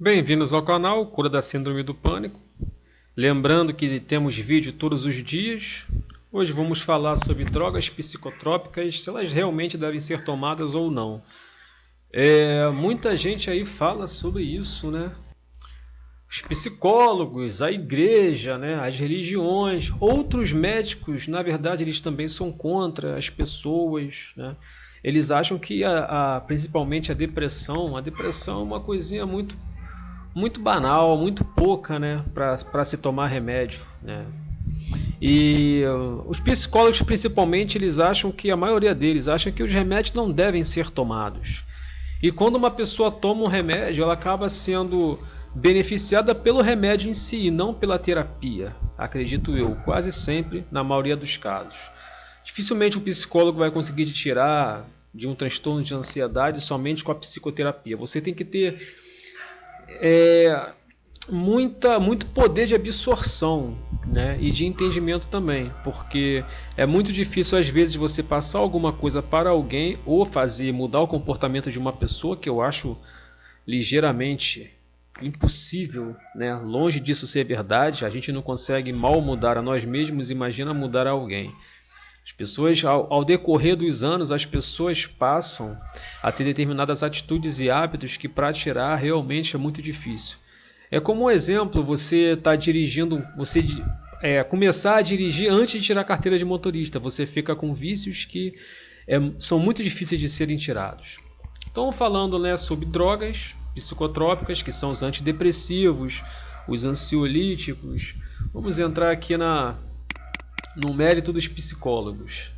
Bem-vindos ao canal Cura da Síndrome do Pânico. Lembrando que temos vídeo todos os dias. Hoje vamos falar sobre drogas psicotrópicas, se elas realmente devem ser tomadas ou não. Muita gente aí fala sobre isso, né? Os psicólogos, a igreja, né? As religiões, outros médicos, na verdade, eles também são contra as pessoas, né? Eles acham que principalmente a depressão é uma coisinha muito banal, muito pouca, né, para se tomar remédio, né? E os psicólogos, principalmente, eles acham que a maioria deles acha que os remédios não devem ser tomados. E quando uma pessoa toma um remédio, ela acaba sendo beneficiada pelo remédio em si, e não pela terapia. Acredito eu, quase sempre, na maioria dos casos. Dificilmente o psicólogo vai conseguir te tirar de um transtorno de ansiedade somente com a psicoterapia. Você tem que ter muito poder de absorção, né? E de entendimento também, porque é muito difícil às vezes você passar alguma coisa para alguém ou fazer mudar o comportamento de uma pessoa, que eu acho ligeiramente impossível, né? Longe disso ser verdade. A gente não consegue mal mudar a nós mesmos, imagina mudar a alguém. As pessoas, ao decorrer dos anos, as pessoas passam a ter determinadas atitudes e hábitos que para tirar realmente é muito difícil. É como um exemplo, você está dirigindo, começar a dirigir antes de tirar a carteira de motorista. Você fica com vícios que são muito difíceis de serem tirados. Então, falando, né, sobre drogas psicotrópicas, que são os antidepressivos, os ansiolíticos, vamos entrar aqui no mérito dos psicólogos,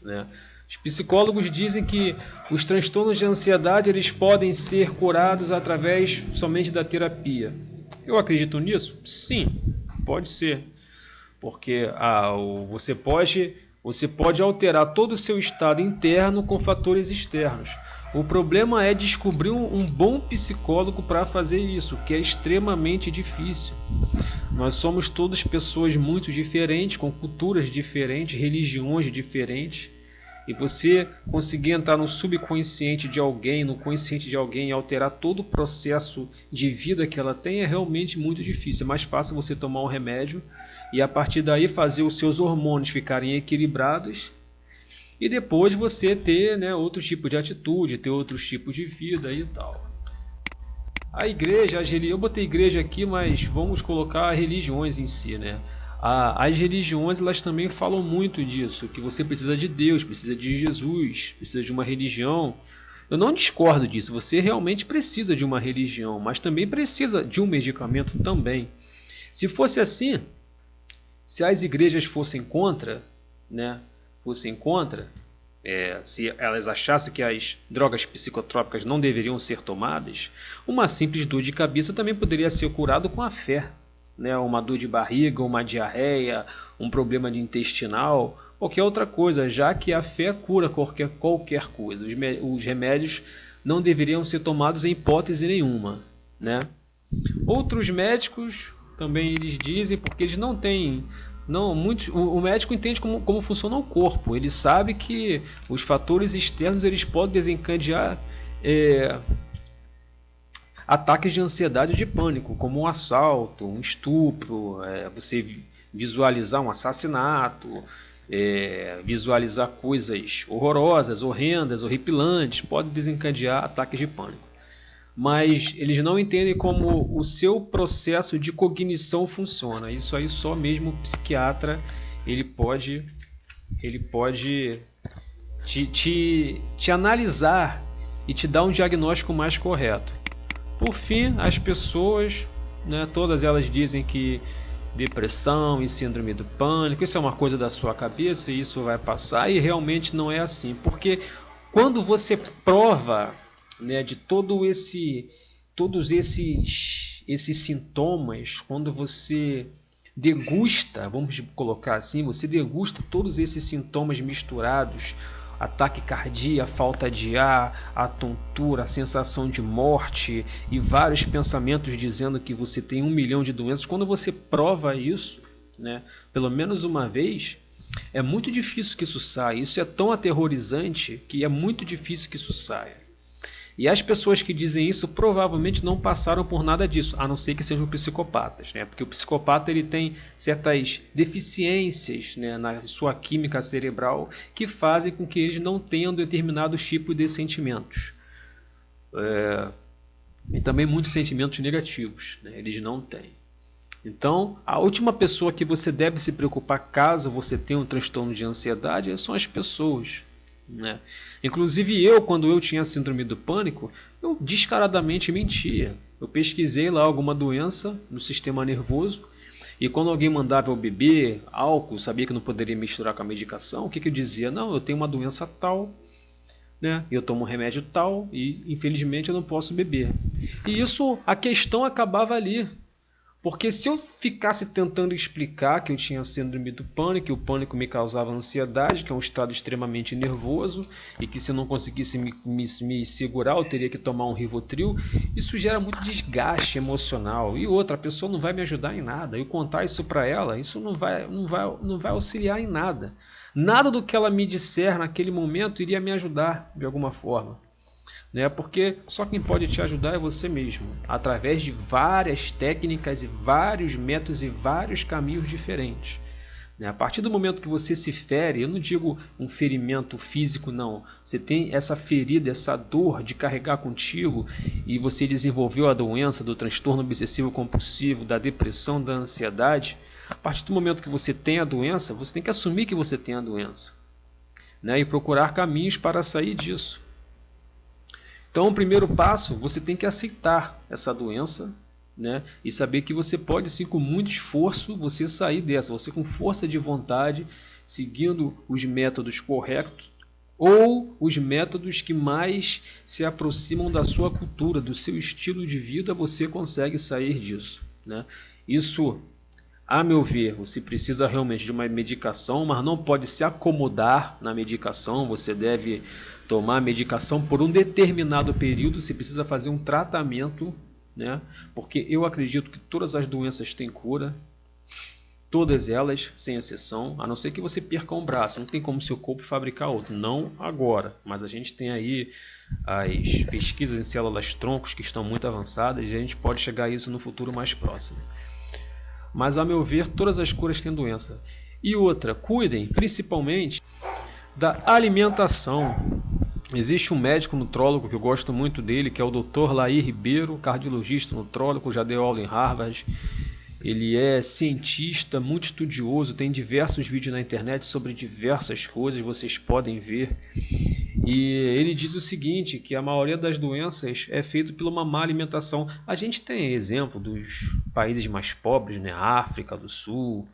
né? Os psicólogos dizem que os transtornos de ansiedade eles podem ser curados através somente da terapia. Eu acredito nisso? Sim, pode ser, porque você pode alterar todo o seu estado interno com fatores externos. O problema é descobrir um bom psicólogo para fazer isso, que é extremamente difícil. Nós somos todas pessoas muito diferentes, com culturas diferentes, religiões diferentes. E você conseguir entrar no subconsciente de alguém, no consciente de alguém e alterar todo o processo de vida que ela tem é realmente muito difícil. É mais fácil você tomar um remédio e a partir daí fazer os seus hormônios ficarem equilibrados e depois você ter, né, outro tipo de atitude, ter outros tipos de vida e tal. A igreja, eu botei igreja aqui, mas vamos colocar religiões em si, né? As religiões, elas também falam muito disso, que você precisa de Deus, precisa de Jesus, precisa de uma religião. Eu não discordo disso, você realmente precisa de uma religião, mas também precisa de um medicamento também. Se fosse assim, se as igrejas fossem contra, né? Se elas achassem que as drogas psicotrópicas não deveriam ser tomadas, uma simples dor de cabeça também poderia ser curado com a fé, né? Uma dor de barriga, uma diarreia, um problema de intestinal, qualquer outra coisa, já que a fé cura qualquer coisa. Os remédios não deveriam ser tomados em hipótese nenhuma, né? Outros médicos também eles dizem, porque eles não têm... o médico entende como funciona o corpo. Ele sabe que os fatores externos eles podem desencadear ataques de ansiedade e de pânico, como um assalto, um estupro, você visualizar um assassinato, visualizar coisas horrorosas, horrendas, horripilantes, pode desencadear ataques de pânico. Mas eles não entendem como o seu processo de cognição funciona. Isso aí só mesmo o psiquiatra ele pode te analisar e te dar um diagnóstico mais correto. Por fim, as pessoas, né, todas elas dizem que depressão e síndrome do pânico, isso é uma coisa da sua cabeça e isso vai passar, e realmente não é assim, porque quando você prova, né, de todos esses sintomas, quando você degusta, vamos colocar assim, você degusta todos esses sintomas misturados, ataque cardíaco, falta de ar, a tontura, a sensação de morte e vários pensamentos dizendo que você tem 1 milhão de doenças, quando você prova isso, né, pelo menos uma vez, é muito difícil que isso saia. Isso é tão aterrorizante que é muito difícil que isso saia. E as pessoas que dizem isso provavelmente não passaram por nada disso, a não ser que sejam psicopatas, né? Porque o psicopata ele tem certas deficiências, né, na sua química cerebral que fazem com que eles não tenham determinados tipos de sentimentos. E também muitos sentimentos negativos, né, eles não têm. Então, a última pessoa que você deve se preocupar caso você tenha um transtorno de ansiedade são as pessoas, né? Inclusive eu, quando eu tinha síndrome do pânico, eu descaradamente mentia. Eu pesquisei lá alguma doença no sistema nervoso e quando alguém mandava eu beber álcool, sabia que não poderia misturar com a medicação, o que eu dizia? Não, eu tenho uma doença tal, né? Eu tomo um remédio tal e infelizmente eu não posso beber. E isso, a questão acabava ali. Porque se eu ficasse tentando explicar que eu tinha síndrome do pânico, que o pânico me causava ansiedade, que é um estado extremamente nervoso, e que se eu não conseguisse me segurar, eu teria que tomar um Rivotril, isso gera muito desgaste emocional. E outra, a pessoa não vai me ajudar em nada. Eu contar isso para ela, isso não vai auxiliar em nada. Nada do que ela me disser naquele momento iria me ajudar de alguma forma. Né? Porque só quem pode te ajudar é você mesmo, através de várias técnicas e vários métodos e vários caminhos diferentes. Né? A partir do momento que você se fere, eu não digo um ferimento físico não, você tem essa ferida, essa dor de carregar contigo e você desenvolveu a doença do transtorno obsessivo compulsivo, da depressão, da ansiedade. A partir do momento que você tem a doença, você tem que assumir que você tem a doença, né? E procurar caminhos para sair disso. Então, o primeiro passo, você tem que aceitar essa doença, né? E saber que você pode, sim, com muito esforço, você sair dessa. Você com força de vontade, seguindo os métodos corretos ou os métodos que mais se aproximam da sua cultura, do seu estilo de vida, você consegue sair disso, né? Isso, a meu ver, você precisa realmente de uma medicação, mas não pode se acomodar na medicação. Você deve tomar a medicação por um determinado período. Você precisa fazer um tratamento, né? Porque eu acredito que todas as doenças têm cura, todas elas, sem exceção, a não ser que você perca um braço. Não tem como seu corpo fabricar outro, não agora, mas a gente tem aí as pesquisas em células-troncos que estão muito avançadas e a gente pode chegar a isso no futuro mais próximo. Mas, a meu ver, todas as curas têm doença. E outra, cuidem principalmente da alimentação. Existe um médico nutrólogo que eu gosto muito dele, que é o Dr. Laí Ribeiro, cardiologista nutrólogo, já deu aula em Harvard. Ele é cientista, muito estudioso, tem diversos vídeos na internet sobre diversas coisas, vocês podem ver. E ele diz o seguinte, que a maioria das doenças é feita por uma má alimentação. A gente tem exemplo dos países mais pobres, né? África do Sul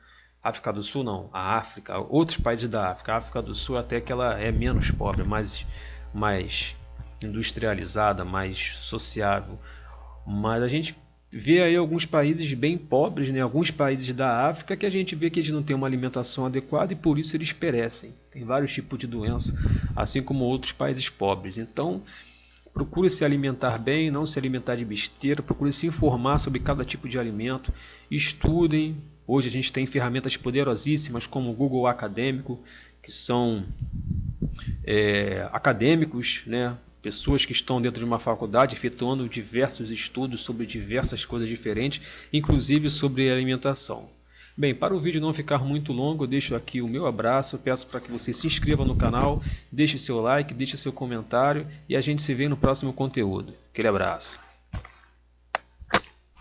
não, a África, outros países da África. A África do Sul até que ela é menos pobre, mais industrializada, mais sociável. Mas a gente vê aí alguns países bem pobres, né? Alguns países da África que a gente vê que eles não têm uma alimentação adequada e por isso eles perecem. Tem vários tipos de doença, assim como outros países pobres. Então, procure se alimentar bem, não se alimentar de besteira, procure se informar sobre cada tipo de alimento, estudem. Hoje a gente tem ferramentas poderosíssimas como o Google Acadêmico, que são acadêmicos, né? Pessoas que estão dentro de uma faculdade efetuando diversos estudos sobre diversas coisas diferentes, inclusive sobre alimentação. Bem, para o vídeo não ficar muito longo, eu deixo aqui o meu abraço, peço para que você se inscreva no canal, deixe seu like, deixe seu comentário e a gente se vê no próximo conteúdo. Aquele abraço.